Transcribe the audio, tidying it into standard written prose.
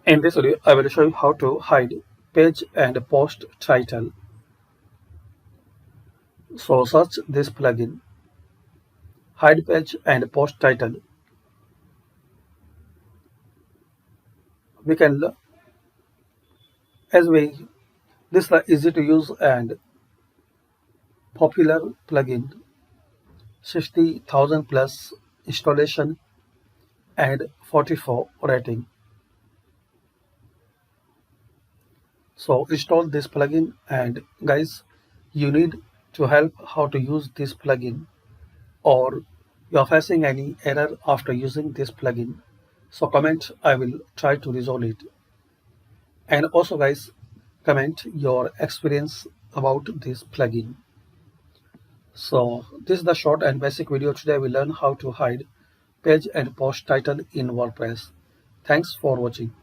In this video, I will show you how to hide page and post title. So search this plugin, hide page and post title. We can, as we, this is the easy to use and popular plugin, 60,000 plus installation and 44 rating. So install this plugin and guys, you need to help how to use this plugin or you are facing any error after using this plugin. So comment, I will try to resolve it. And also guys, comment your experience about this plugin. So this is the short and basic video. Today we learn how to hide page and post title in WordPress. Thanks for watching.